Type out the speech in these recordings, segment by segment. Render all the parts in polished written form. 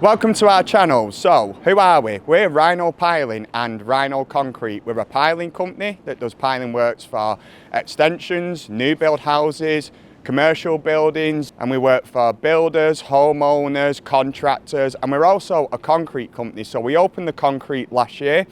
Welcome to our channel. So, who are we? We're Rhino Piling and Rhino Concrete. We're a piling company that does piling works for extensions, new build houses, commercial buildings, and we work for builders, homeowners, contractors, and we're also a concrete company. So we opened the concrete last year.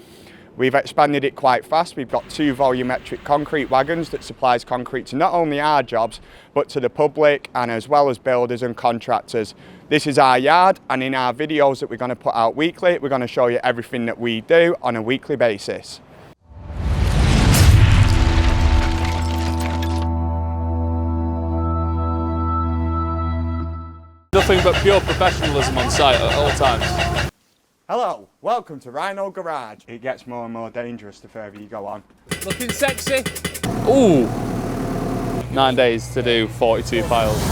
We've expanded it quite fast. We've got 2 volumetric concrete wagons that supplies concrete to not only our jobs, but to the public and as well as builders and contractors. This is our yard, and in our videos that we're going to put out weekly, we're going to show you everything that we do on a weekly basis. Nothing but pure professionalism on site at all times. Hello, welcome to Rhino Garage. It gets more and more dangerous the further you go on. Looking sexy. Ooh. 9 days to do 42 piles.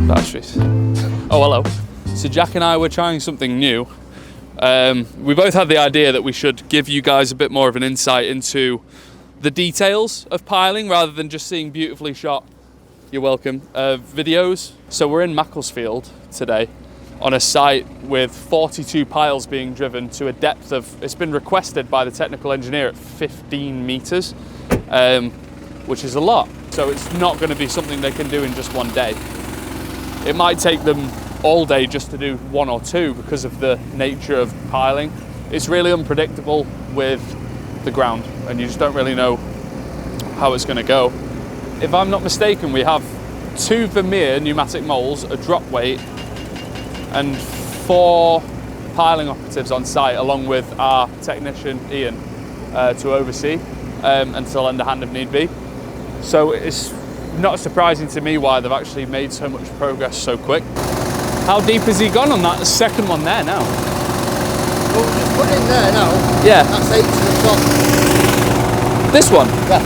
Batteries. Oh, hello. So Jack and I were trying something new. We both had the idea that we should give you guys a bit more of an insight into the details of piling rather than just seeing beautifully shot, you're welcome, videos. So we're in Macclesfield today on a site with 42 piles being driven to a depth of, it's been requested by the technical engineer at 15 metres, which is a lot. So it's not going to be something they can do in just one day. It might take them all day just to do 1 or 2 because of the nature of piling. It's really unpredictable with the ground and you just don't really know how it's going to go. If I'm not mistaken, we have 2 Vermeer pneumatic moles, a drop weight, and 4 piling operatives on site along with our technician Ian to oversee and to lend a hand if need be. So it's not surprising to me why they've actually made so much progress so quick. How deep has he gone on that second one there now? Well, we just put it in there now. Yeah. That's 8 to the top. This one? Yeah.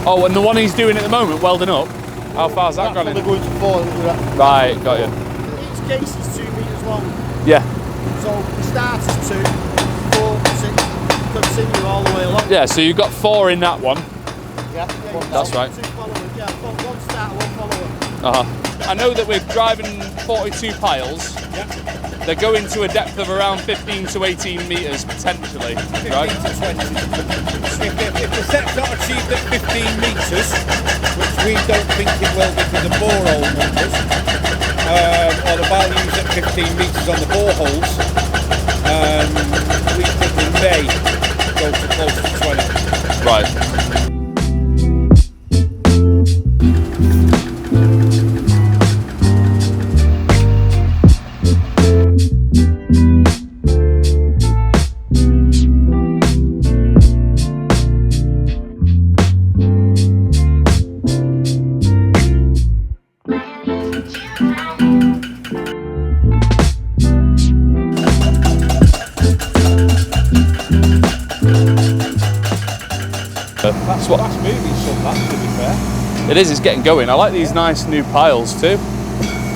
Oh, and the one he's doing at the moment, welding up, how far's that gone in? Going to 4. Right, got you. Each case is 2 metres long. Yeah. So we start as 2, 4, 6, continue all the way along. Yeah, so you've got 4 in that one. Yeah. That's right. 2 followers. Yeah, 1 starter, 1 follower. I know that we're driving 42 piles. Yeah. They're going to a depth of around 15 to 18 metres potentially, 15 right? to 20. If the set's not achieved at 15 metres, which we don't think it will because of borehole numbers, or the values at 15 metres on the boreholes, we think we may go to close to 20. Right. That's moving some, that, to be fair. It is, it's getting going. I like these nice new piles too.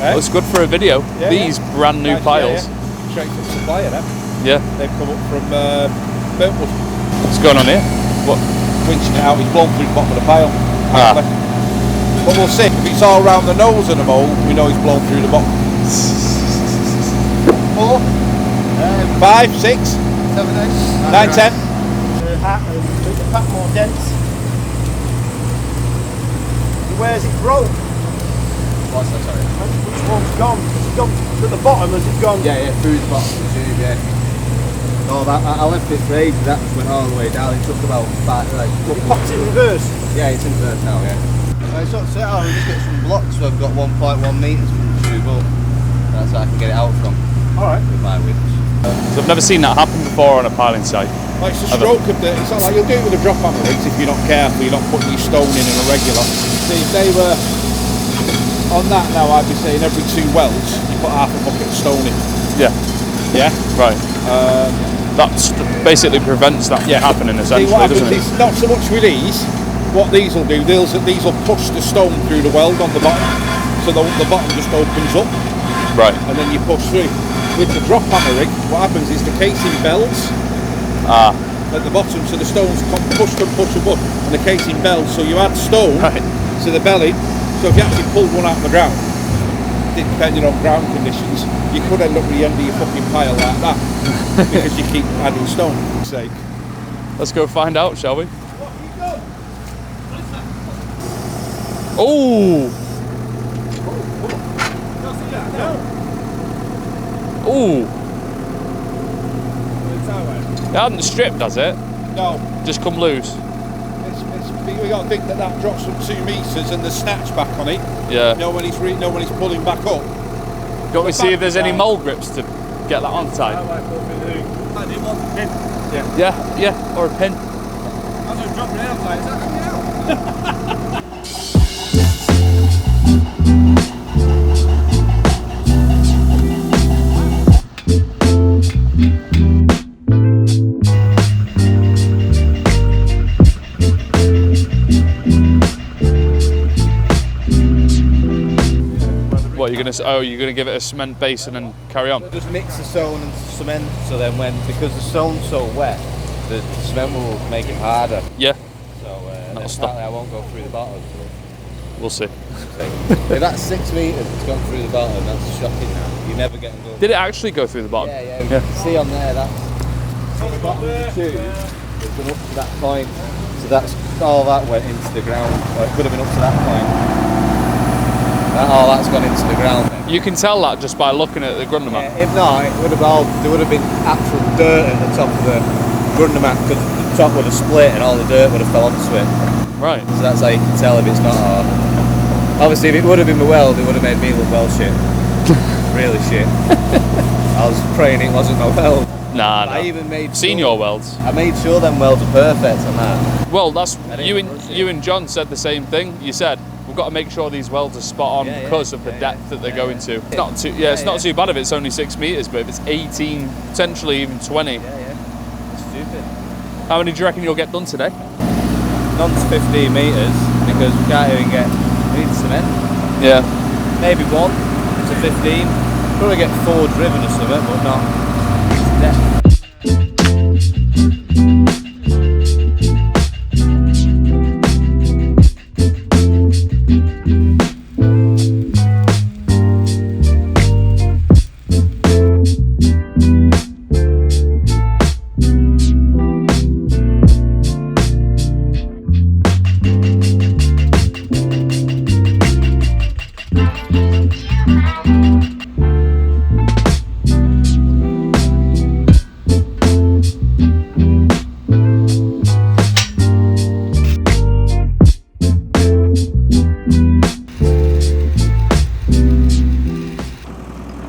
Looks good for a video. Yeah, these brand new piles. Yeah. Straight from supplier, then. Yeah. They've come up from Birkwood. What's going on here? What? Winching it out, he's blown through the bottom of the pile. Ah. But we'll see. If it's all round the nose of the mole, we know he's blown through the bottom. 4, 5, 6, 7, 8, 9, 10. Make the pack more dense. Where's it broke? What's that, sorry? Which one's gone? Has it gone to the bottom? Has it gone? Yeah, through the bottom of the tube, yeah. No, I left it for ages, that just went all the way down. It took about 5, like... Well, popped in reverse. Yeah, it's in reverse now, yeah. It's not set out, we just get some blocks, so I've got 1.1 metres from the tube up. That's how I can get it out from. Alright. With my widths. So I've never seen that happen before on a piling site. Like it's a stroke of the, it's not like you'll do it with a drop hammer rigs if you're not careful, you're not putting your stone in a regular. See, if they were on that now, I'd be saying every 2 welds, you put half a bucket of stone in. Yeah. Yeah? Right. That basically prevents that from happening essentially, See, what happens doesn't it? is not so much with these, what these will do, these will push the stone through the weld on the bottom, so the bottom just opens up. Right. And then you push through. With the drop hammer rig, what happens is the casing bells at the bottom, so the stones push and push and push, and the casing bells, so you add stone to the belly, so if you actually pulled one out of the ground, depending on ground conditions, you could end up with the end of your fucking pile like that, because you keep adding stone, for sake. Let's go find out, shall we? Oh! Ooh! It hadn't stripped, has it? No. Just come loose. We got to think that drops from 2 metres and the snatch back on it. Yeah. You know when he's pulling back up. Do you want me to see if there's any mould grips to get that on tight? I didn't want the pin. Yeah, or a pin. I was just dropping it outside. Is that coming out? What, you're gonna give it a cement base and then carry on? Just mix the stone and cement, so then because the stone's so wet, the cement will make it harder. Yeah. So stop. I won't go through the bottom. We'll see. If that's 6 metres, it's gone through the bottom, that's shocking now. You never get them going. Did it actually go through the bottom? Yeah. You can see on there, that's the bottom of the tube. It's gone up to that point. So that's all that went into the ground. Or it could have been up to that point. All that's gone into the ground. You can tell that just by looking at the grundermat. If not, there would have been actual dirt at the top of the grundermat because the top would have split and all the dirt would have fell onto it. Right. So that's how you can tell if it's not hard. Obviously, if it would have been my weld, it would have made me look well shit. Really shit. I was praying it wasn't my weld. Nah, I even made seen your welds. I made sure them welds are perfect on that. Well, that's you and John said the same thing. You said we've got to make sure these welds are spot on because of the depth that they're going to. It's not too it's not too bad if it's only 6 metres, but if it's 18, potentially even 20. Yeah. It's stupid. How many do you reckon you'll get done today? None to 15 metres because we can't even get cement. Yeah. Maybe 1 to 15. Probably get 4 driven or something, but not depth.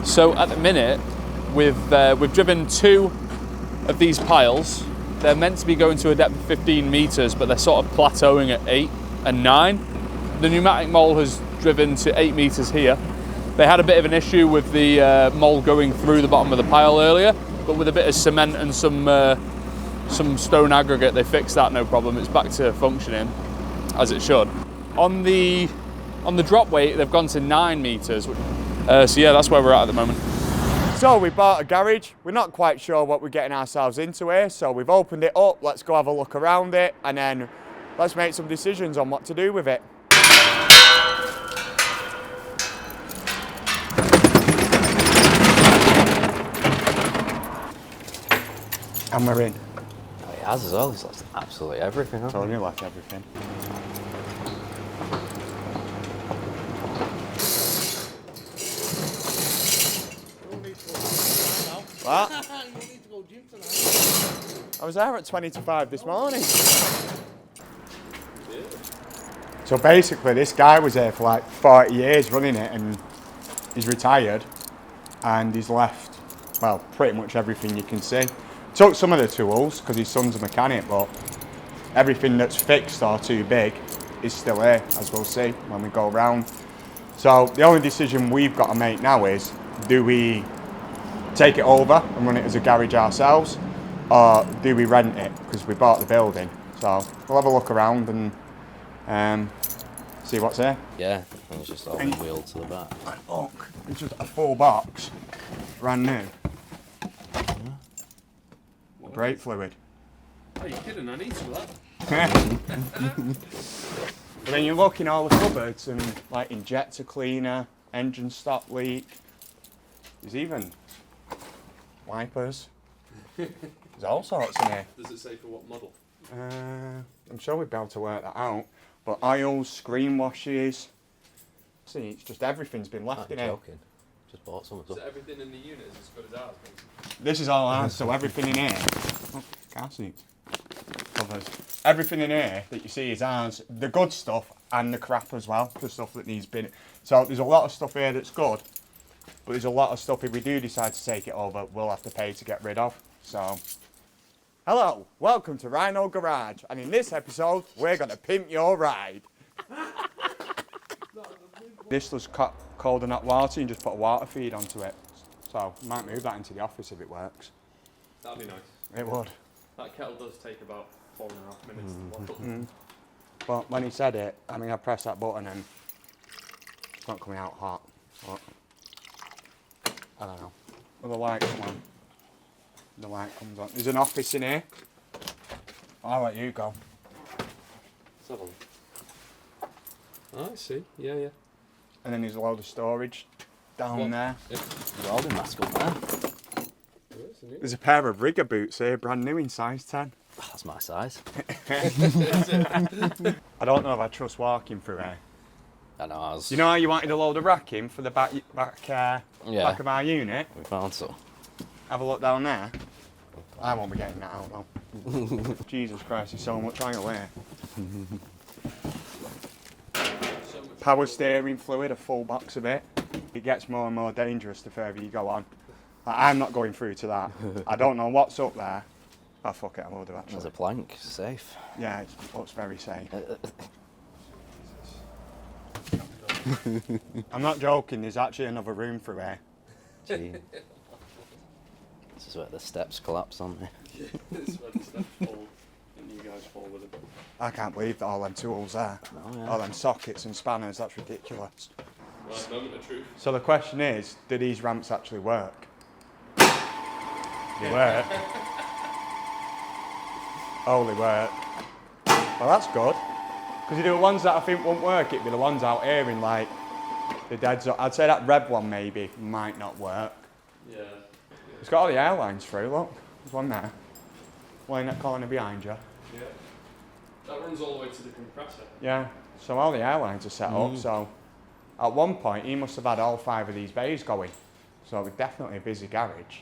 So at the minute, we've driven 2 of these piles. They're meant to be going to a depth of 15 metres, but they're sort of plateauing at 8 and 9. The pneumatic mole has driven to 8 metres here. They had a bit of an issue with the mole going through the bottom of the pile earlier, but with a bit of cement and some stone aggregate, they fixed that, no problem. It's back to functioning as it should. On the drop weight, they've gone to 9 metres. So yeah, that's where we're at the moment. So we bought a garage. We're not quite sure what we're getting ourselves into here, so we've opened it up. Let's go have a look around it, and then let's make some decisions on what to do with it. And we're in. Oh, he has as well. He's lost absolutely everything. Totally left everything. What? You need to go gym tonight. I was there at 20 to 5 this morning. So basically, this guy was here for like 40 years running it, and he's retired, and he's left, well, pretty much everything you can see. Took some of the tools, because his son's a mechanic, but everything that's fixed or too big is still here, as we'll see when we go around. So the only decision we've got to make now is, do we take it over and run it as a garage ourselves, or do we rent it, because we bought the building? So we'll have a look around and see what's here. Yeah, and it's just all wheeled to the back. And look, it's just a full box, brand new. Brake fluid. Are you kidding? I need some of that. But then you look in all the cupboards and like injector cleaner, engine stop leak. There's even wipers. There's all sorts in here. Does it say for what model? I'm sure we'd be able to work that out. But oils, screen washes. See, it's just everything's been left in here. Joking. Just bought some of So them. everything in the unit is as good as ours, basically? This is all ours, so everything in here. Oh, car seats. Covers. Everything in here that you see is ours. The good stuff and the crap as well. The stuff that needs bin. So there's a lot of stuff here that's good, but there's a lot of stuff, if we do decide to take it over, we'll have to pay to get rid of. So, hello, welcome to Rhino Garage, and in this episode, we're going to pimp your ride. This was cold and hot water, and just put a water feed onto it. So, might move that into the office if it works. That'd be nice. It would. That kettle does take about 4.5 minutes to wash up. But when he said it, I mean, I pressed that button and it's not coming out hot. But I don't know. Well, the light come on. The light comes on. There's an office in here. I'll let you go. Let's have a look. Oh, I see. Yeah, yeah. And then there's a load of storage down there. Welding mask up there. There's a pair of rigger boots here, brand new in size 10. That's my size. I don't know if I trust walking through here. I know, I was... You know how you wanted a load of racking for the back of our unit? We found some. Have a look down there. I won't be getting that out though. Jesus Christ, there's so much oil here. Power steering fluid, a full box of it. It gets more and more dangerous the further you go on. Like, I'm not going through to that. I don't know what's up there. Oh fuck it, I will do actually. There's a plank, safe. Yeah, it looks very safe. I'm not joking, there's actually another room through here. Gee. This is where the steps collapse, aren't they? This is where the steps fall and you guys fall with them. I can't believe that all them tools there. Oh, yeah. All them sockets and spanners, that's ridiculous. Right, moment of truth. So the question is, do these ramps actually work? They work. Oh, they work. Well, that's good. Because you do the ones that I think won't work, it'd be the ones out here in like the dead zone. I'd say that red one maybe might not work. Yeah. It's got all the airlines through, look. There's one there. One in that corner behind you. Yeah. That runs all the way to the compressor. Yeah, so all the airlines are set up, so at one point he must have had all 5 of these bays going. So it was definitely a busy garage.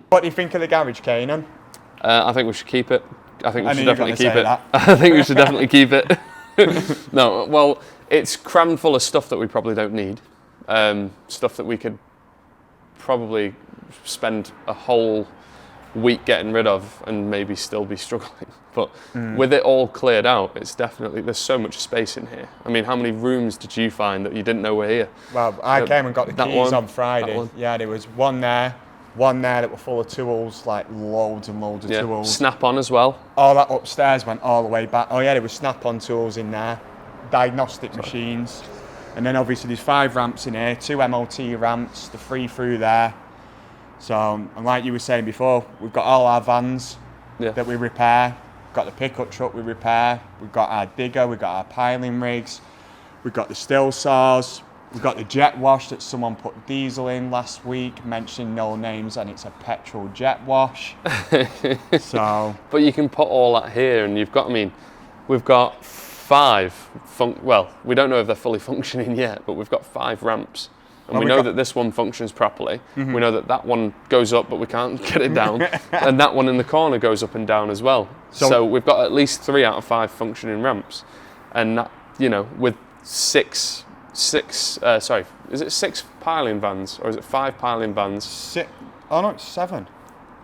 What do you think of the garage, Kanan? I think we should keep it. I think we should knew you were definitely gonna keep say it. that. I think we should definitely keep it. No, well, it's crammed full of stuff that we probably don't need. Stuff that we could probably spend a whole week getting rid of and maybe still be struggling. But with it all cleared out, it's definitely, there's so much space in here. I mean, how many rooms did you find that you didn't know were here? Well, I came and got the that keys one, on that Friday. one. Yeah, there was one there that were full of tools, like loads and loads of tools. Snap-on as well. All that upstairs went all the way back. Oh yeah, there was snap-on tools in there, diagnostic machines. And then obviously there's 5 ramps in here, 2 MOT ramps, the 3 through there. So, and like you were saying before, we've got all our vans that we repair. We've got the pickup truck we repair. We've got our digger, we've got our piling rigs. We've got the still saws. We've got the jet wash that someone put diesel in last week, mentioning no names, and it's a petrol jet wash. So, But you can put all that here and you've got, I mean, we've got 5, well, we don't know if they're fully functioning yet, but we've got 5 ramps And we know that this one functions properly. We know that that one goes up, but we can't get it down. And that one in the corner goes up and down as well. So we've got at least 3 out of 5 functioning ramps. And that, you know, with six, is it 6 piling vans or is it 5 piling vans? Oh no, it's 7.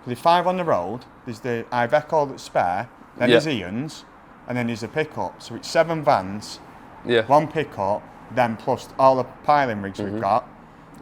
There's 5 on the road. There's the Iveco that's spare. Then there's Ian's, and then there's a pickup. So it's 7 vans, 1 pickup, then plus all the piling rigs we've got.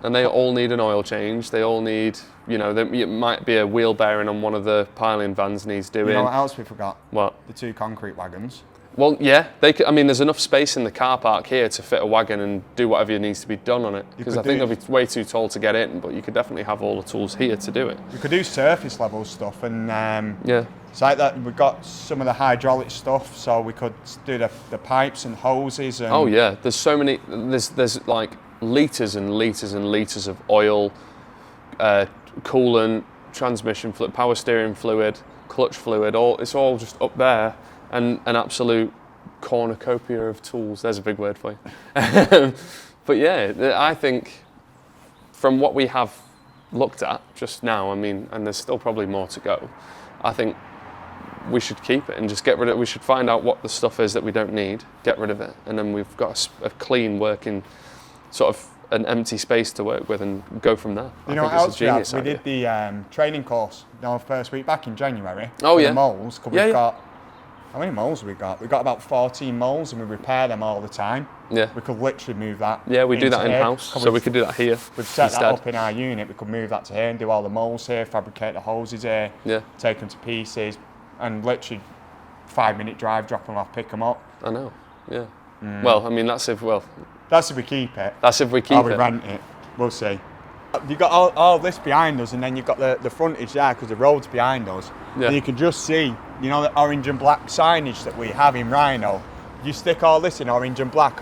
And they all need an oil change. They all need, you know, it might be a wheel bearing on one of the piling vans needs doing. You know what else we forgot? What? The 2 concrete wagons. Well, yeah, they could, I mean, there's enough space in the car park here to fit a wagon and do whatever needs to be done on it. Because I think they'll be way too tall to get in, but you could definitely have all the tools here to do it. We could do surface level stuff, and yeah, it's like that. We've got some of the hydraulic stuff, so we could do the pipes and hoses. And oh yeah, there's so many. There's like litres and litres and litres of oil, coolant, transmission fluid, power steering fluid, clutch fluid. It's all just up there. And an absolute cornucopia of tools. There's a big word for you. But yeah, I think from what we have looked at just now, I mean, and there's still probably more to go, I think we should keep it and just get rid of it. We should find out what the stuff is that we don't need, get rid of it, and then we've got a clean working, sort of an empty space to work with and go from there. You know what else we had? We did the training course, first week back in January. Oh yeah. The moles, because we've got, how many moles have we got? We've got about 14 moles and we repair them all the time. Yeah. We could literally move that. Yeah, we do that in-house, so we could do that here. We've set that up in our unit. We could move that to here and do all the moles here, fabricate the hoses here, take them to pieces, and literally 5-minute drive, drop them off, pick them up. I know, yeah. Well, I mean, that's if we keep it. That's if we keep it. Or we rent it. We'll see. You've got all this behind us, and then you've got the frontage there because the road's behind us. Yeah. And you can just see, you know, the orange and black signage that we have in Rhino. You stick all this in orange and black,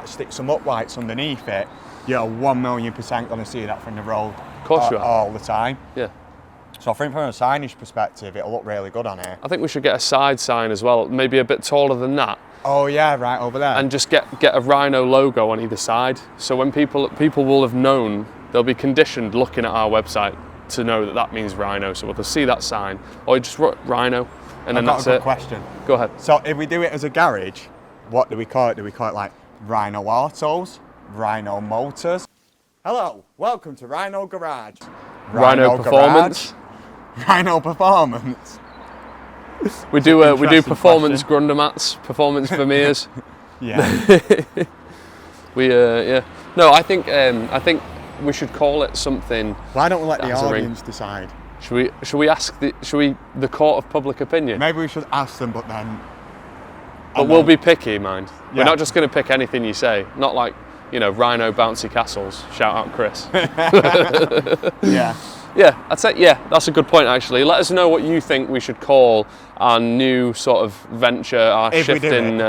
stick some uplights underneath it, you're 1,000,000% going to see that from the road. Of course you are. All the time. Yeah. So I think from a signage perspective, it'll look really good on here. I think we should get a side sign as well, maybe a bit taller than that. Oh yeah, right over there. And just get a Rhino logo on either side. So when people will have known, they'll be conditioned looking at our website to know that means Rhino. So we'll see that sign, or just write Rhino, and then that's it. I've got a good question. Go ahead. So if we do it as a garage, what do we call it? Do we call it like Rhino Autos, Rhino Motors? Hello, welcome to Rhino Garage. Rhino Performance. Rhino Performance. We do performance Grundamats, performance Vermeers. Yeah. Yeah. No, I think we should call it something. Why don't we let the audience decide? Should we ask the court of public opinion? Maybe we should ask them, but then. But we'll be picky, mind. Yeah. We're not just going to pick anything you say. Not like, you know, Rhino Bouncy Castles. Shout out Chris. Yeah. Yeah, I'd say, yeah, that's a good point actually. Let us know what you think we should call our new sort of venture, our shift in...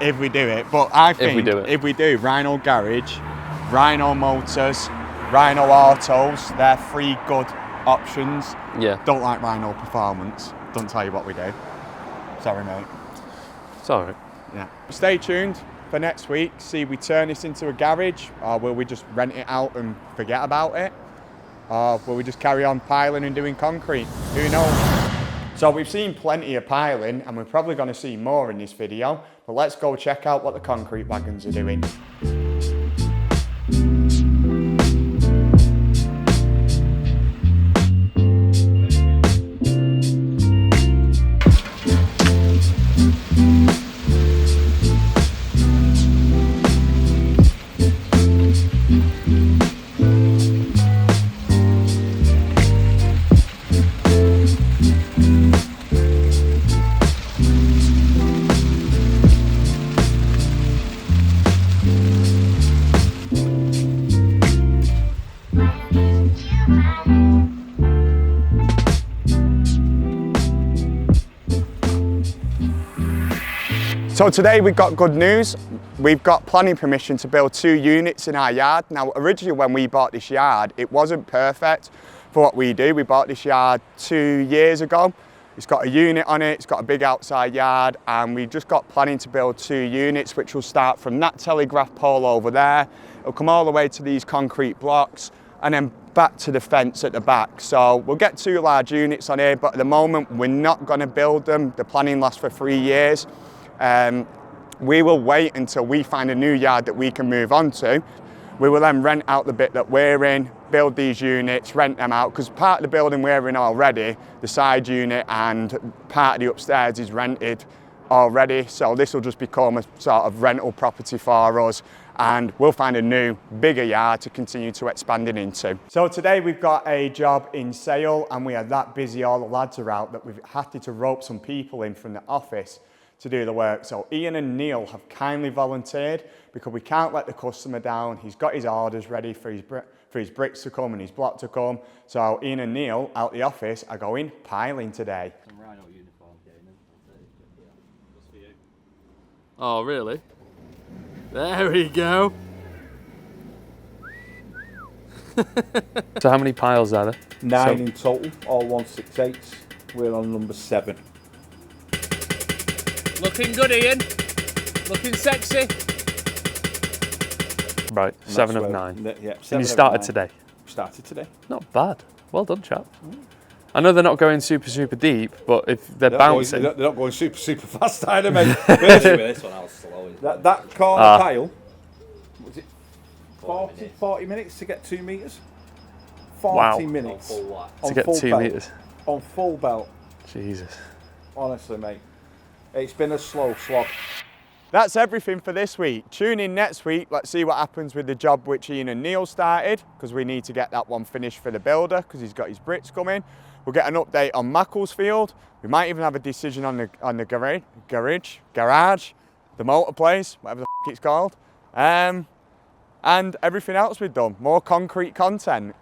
if we do it, but I think if we do Rhino Garage, Rhino Motors, Rhino Autos, they're 3 good options. Yeah. Don't like Rhino Performance. Don't tell you what we do. Sorry, mate. It's alright. Yeah. Stay tuned for next week. See if we turn this into a garage, or will we just rent it out and forget about it? Or will we just carry on piling and doing concrete? Who knows? So we've seen plenty of piling, and we're probably going to see more in this video, but let's go check out what the concrete wagons are doing. So today we've got good news. We've got planning permission to build 2 units in our yard. Now originally when we bought this yard, it wasn't perfect for what we do. We bought this yard 2 years ago. It's got a unit on it, it's got a big outside yard, and we've just got planning to build 2 units, which will start from that telegraph pole over there. It'll come all the way to these concrete blocks and then back to the fence at the back. So we'll get 2 large units on here, but at the moment we're not going to build them. The planning lasts for 3 years. We will wait until we find a new yard that we can move on to. We will then rent out the bit that we're in, build these units, rent them out, because part of the building we're in already, the side unit and part of the upstairs is rented already. So this will just become a sort of rental property for us, and we'll find a new, bigger yard to continue to expanding into. So today we've got a job in Sale, and we are that busy, all the lads are out, that we've had to rope some people in from the office to do the work. So Ian and Neil have kindly volunteered, because we can't let the customer down. He's got his orders ready for his bricks to come and his block to come. So Ian and Neil out the office are going piling today. Some Rhino uniform getting just for you. Oh, really? There we go. So how many piles are there? 9 in total, all 168s. We're on number 7. Looking good, Ian. Looking sexy. Right, 7 of 9. Yeah, 7 And you of started 9. today? Started today. Not bad. Well done, chap. I know they're not going super deep, but if they're bouncing... They're not going super fast either, mate. This one I was slow. that corner pile, was it 40 minutes to get 2 metres? 40 Wow. minutes. On full whack. To get 2 belt. metres. On full belt. Jesus. Honestly, mate. It's been a slow slog. That's everything for this week. Tune in next week. Let's see what happens with the job which Ian and Neil started, because we need to get that one finished for the builder, because he's got his bricks coming. We'll get an update on Macclesfield. We might even have a decision on the garage, the motor place, whatever the f it's called. And everything else we've done. More concrete content.